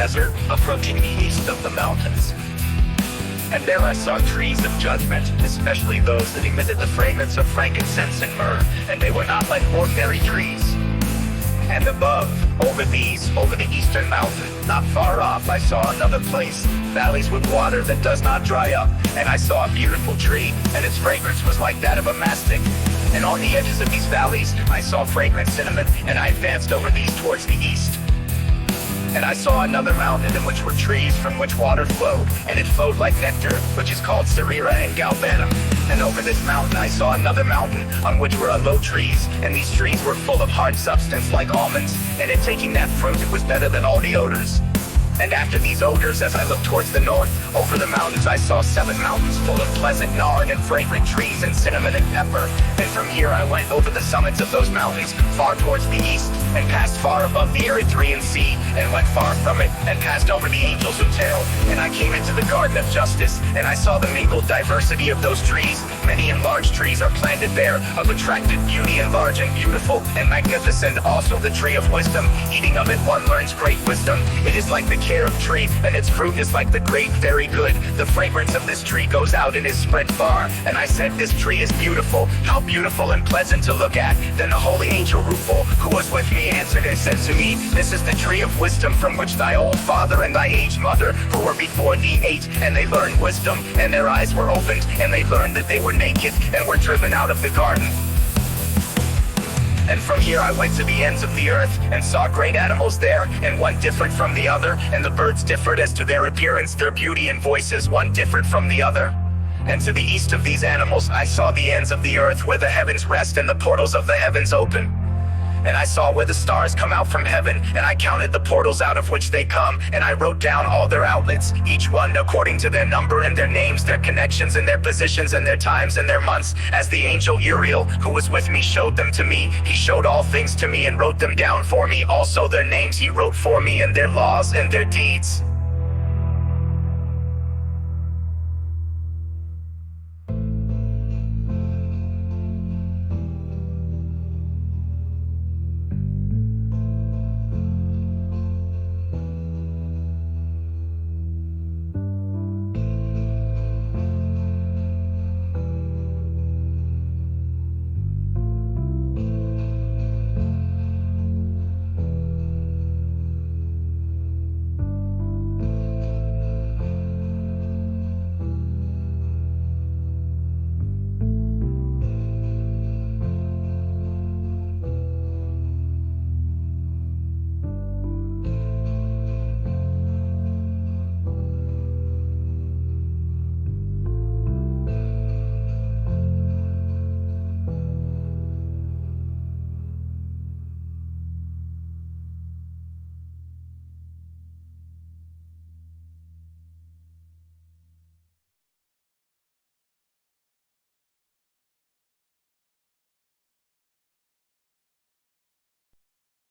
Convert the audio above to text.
desert, approaching the east of the mountains. And there I saw trees of judgment, especially those that emitted the fragrance of frankincense and myrrh, and they were not like ordinary trees. And above, over the eastern mountain, not far off, I saw another place, valleys with water that does not dry up. And I saw a beautiful tree, and its fragrance was like that of a mastic. And on the edges of these valleys, I saw fragrant cinnamon, and I advanced over these towards the east. And I saw another mountain in which were trees from which water flowed, and it flowed like nectar, which is called Sarira and Galbanum. And over this mountain I saw another mountain, on which were aloe trees, and these trees were full of hard substance like almonds, and in taking that fruit it was better than all the odors. And after these odors, as I looked towards the north, over the mountains I saw 7 mountains full of pleasant gnarled and fragrant trees and cinnamon and pepper. And from here I went over the summits of those mountains, far towards the east, and passed far above the Erythraean Sea, and went far from it, and passed over the Angel's Hotel. And I came into the Garden of Justice, and I saw the mingled diversity of those trees. Many and large trees are planted there, of attractive beauty and large and beautiful, and magnificent. Also the tree of wisdom, eating of it one learns great wisdom. It is like the care of tree, and its fruit is like the grape, very good. The fragrance of this tree goes out and is spread far. And I said, this tree is beautiful, how beautiful and pleasant to look at. Then the holy angel Rufal, who was with me, answered and said to me, this is the tree of wisdom from which thy old father and thy aged mother, who were before thee, ate, and they learned wisdom, and their eyes were opened, and they learned that they were naked, and were driven out of the garden. And from here I went to the ends of the earth, and saw great animals there, and one different from the other, and the birds differed as to their appearance, their beauty and voices, one different from the other. And to the east of these animals I saw the ends of the earth, where the heavens rest and the portals of the heavens open. And I saw where the stars come out from heaven, and I counted the portals out of which they come, and I wrote down all their outlets, each one according to their number and their names, their connections and their positions and their times and their months, as the angel Uriel, who was with me, showed them to me. He showed all things to me and wrote them down for me. Also their names he wrote for me, and their laws and their deeds.